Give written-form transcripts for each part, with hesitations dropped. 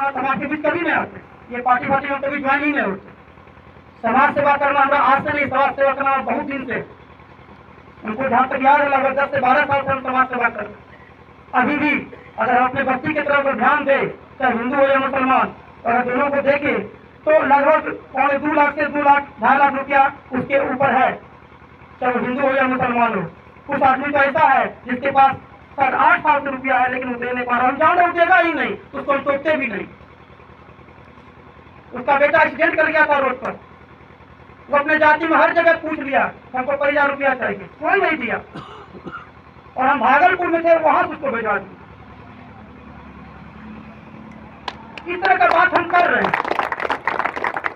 समाज के बीच कभी नहीं आते, ये पार्टी वार्टी में कभी ज्वाइन ही नहीं होते। समाज सेवा करना हमारा आज से नहीं, समाज सेवा करना बहुत दिन से, उनको जहाँ तक याद है लगभग 10 से 12 साल से हम समाज सेवा कर रहे। अभी भी अगर हम अपने बस्ती की तरफ ध्यान दे, चाहे हिंदू हो या मुसलमान, अगर दोनों को देखे तो लगभग 2.25 लाख से 2 लाख 2.5 लाख रुपया उसके ऊपर है, चाहे वो हिंदू हो या मुसलमान हो। कुछ आदमी तो ऐसा है जिसके पास 7-8 साल से रुपया है लेकिन वो दे नहीं पा रहा, हम जान रहे देगा ही नहीं, उसको हम टोकते भी नहीं। उसका बेटा एक्सीडेंट कर गया था रोड पर, वो अपने जाति में हर जगह पूछ लिया हमको 5000 रुपया चाहिए, कोई नहीं दिया, और हम भागलपुर में थे वहां से उसको भेजा दिया। इस तरह का बात हम कर रहे हैं।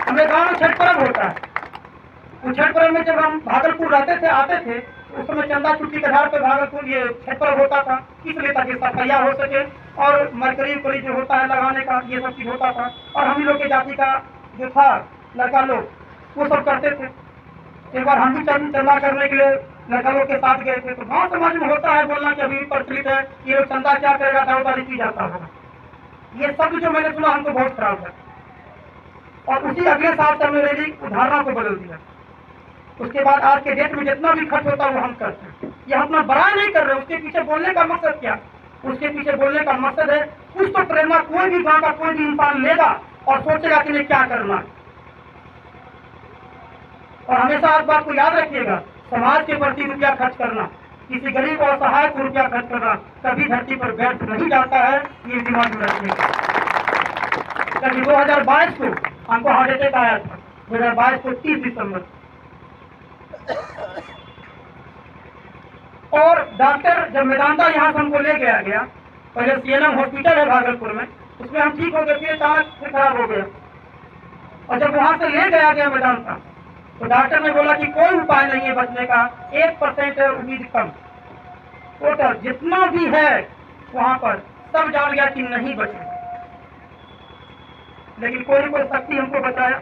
हमें गांव में छठ पर्व होता है, उस छठ पर्व में जब हम भागलपुर रहते थे आते थे उस समय चंदा चुटकी के आधार पर भागलपुर ये छठ पर्व होता था, इसलिए ताकि सफाइया हो सके और मरकरी उकरी जो होता है लगाने का ये सब चीज होता था। और हम लोग की जाति का जो था लड़का लोग वो सब करते थे। एक बार हम भी चंदा करने के लिए लड़का लोग के साथ गए थे, तो गाँव समाज में होता है बोलना कि अभी भी प्रचलित है, ये लोग चंदा क्या करेगा, दावदारी की जाता होगा। ये सब जो मैंने सुना हमको बहुत खराब है, और उसी अगले साल से हमने मेरी धारणा को बदल दिया। उसके बाद आज के डेट में जितना भी खर्च होता है वो हम करते हैं। ये अपना बड़ाई नहीं कर रहे, उसके पीछे बोलने का मकसद क्या? उसके पीछे बोलने का मकसद है कुछ तो प्रेरणा कोई भी गांव का कोई भी इंसान लेगा और सोचेगा कि नहीं क्या करना है। और हमेशा इस बात को याद रखिएगा, समाज के प्रति रुपया खर्च करना, किसी गरीब और सहायक को रुपया खर्च करना कभी धरती पर व्यर्थ नहीं जाता है, ये दिमाग में रखिएगा। कभी 2022 को हमको हार्ट अटैक आया था, 2022 को 30 दिसंबर, और डॉक्टर जब मेदांता यहाँ से हमको ले गया, पहले सीएनएम हॉस्पिटल है भागलपुर में, उसमें हम ठीक हो गए, फिर अचानक से खराब हो गया। और जब वहां से ले गया मेदांता तो डॉक्टर ने बोला कि कोई उपाय नहीं है बचने का, 1% है उम्मीद कम। टोटल जितना भी है वहां पर सब जान गया कि नहीं बचे, लेकिन कोई कोई शक्ति हमको बचाया।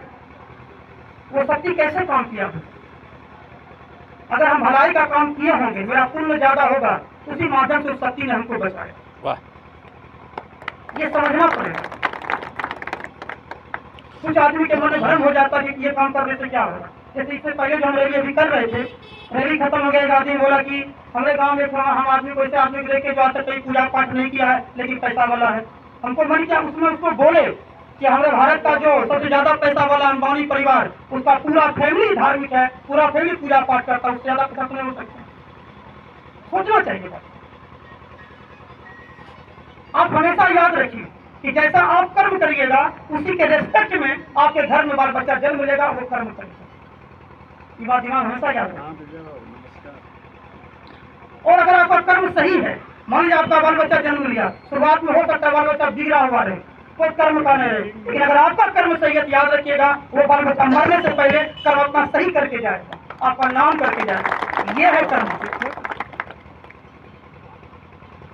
वो शक्ति कैसे काम किया? अगर हम भलाई का काम किए होंगे, मेरा पुण्य ज्यादा होगा, उसी माध्यम से उस शक्ति ने हमको बचाया। ये समझना पड़ेगा। कुछ आदमी के मन में भ्रम हो जाता है कि ये काम करने से क्या होगा। जैसे इससे पहले जो हम रैली अभी कर रहे थे, रैली खत्म हो गया, एक आदमी बोला कि हमारे गांव में हम आदमी को ऐसे आदमी को लेके जो आज तक कहीं पूजा पाठ नहीं किया है लेकिन पैसा वाला है। हमको मन किया उसमें उसको बोले कि हमारे भारत का जो सबसे ज्यादा पैसा वाला अंबानी परिवार, उसका पूरा फैमिली धार्मिक है, पूरा फैमिली पूजा पाठ करता है, उससे ज्यादा पैसा नहीं हो सकता। सोचना चाहिए। आप हमेशा याद रखिए कि जैसा आप कर्म करिएगा उसी के रेस्पेक्ट में आपके घर में बाल बच्चा जन्म लेगा, वो कर्म करेगा। ये बात दिमाग हमेशा याद रखिए। और अगर आपका कर्म सही है, मान लीजिए आपका बाल बच्चा जन्म लिया, शुरुआत में हो सकता है बाल बच्चा बिगड़ा हुआ रहे, कोई कर्म का नहीं रहे, लेकिन अगर आपका कर्म सही है तो याद रखिएगा वो बाल बच्चा मरने से पहले कर्म अपना सही करके जाएगा, आपका नाम करके जाएगा। ये है कर्म।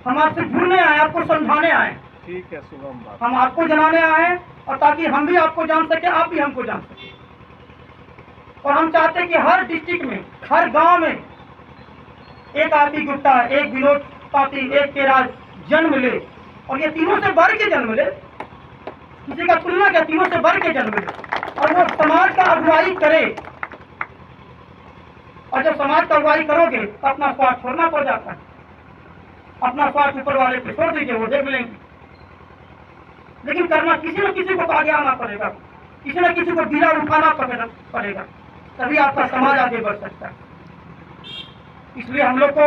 हम आपसे जुड़ने आए, आपको समझाने आए। ठीक है, शुभम बात। हम आपको जनाने आए और ताकि हम भी आपको जान सके, आप भी हमको जान सके। और हम चाहते हैं कि हर डिस्ट्रिक्ट में, हर गांव में एक आरती गुप्ता, एक विनोद पाती, एक केराज जन्म ले, और ये तीनों से बढ़ के जन्म ले, किसी का तुलना क्या, तीनों से बढ़ के जन्म ले, और वो समाज का अगुवाई करे। और जब समाज का अगुवाई करोगे तो अपना स्वार्थ छोड़ना पड़ जाता है। अपना स्वार्थ ऊपर वाले पे छोड़ दीजिए, वो देख लेंगे। लेकिन करना किसी न किसी को आगे आना पड़ेगा, किसी न किसी को बीड़ा उठाना पड़ेगा, तभी आपका समाज आगे बढ़ सकता है। इसलिए हम लोग को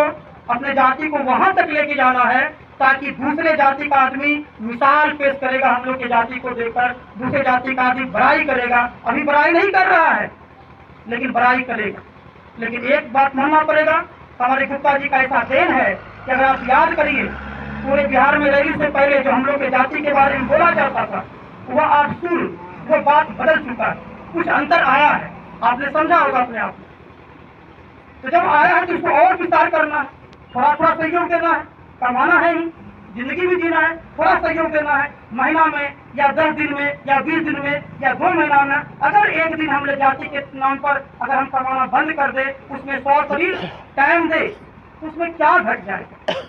अपने जाति को वहां तक लेके जाना है ताकि दूसरे जाति का आदमी मिसाल पेश करेगा, हम लोग के जाति को देखकर दूसरे जाति का आदमी बड़ाई करेगा। अभी बड़ाई नहीं कर रहा है लेकिन बड़ाई करेगा। लेकिन एक बात मानना पड़ेगा, हमारे गुप्ता जी का ऐसा देन है कि अगर आप याद करिए, पूरे बिहार में रैली से पहले जो हम लोग के जाति के बारे में बोला जाता था, वह आज सुन वो बात बदल चुका है, कुछ अंतर आया है, आपने समझा होगा अपने आप में। तो जब आया है तो इसको और विस्तार करना है, थोड़ा थोड़ा सहयोग देना है, कमाना है ही, जिंदगी भी जीना है, थोड़ा सहयोग देना है। महीना में या 10 दिन में या 20 दिन में या 2 महीना में, अगर एक दिन हमने जाति के नाम पर अगर हम कमाना बंद कर दे, उसमें 100 शरीर टाइम दे, तो उसमें क्या घट जाएगा?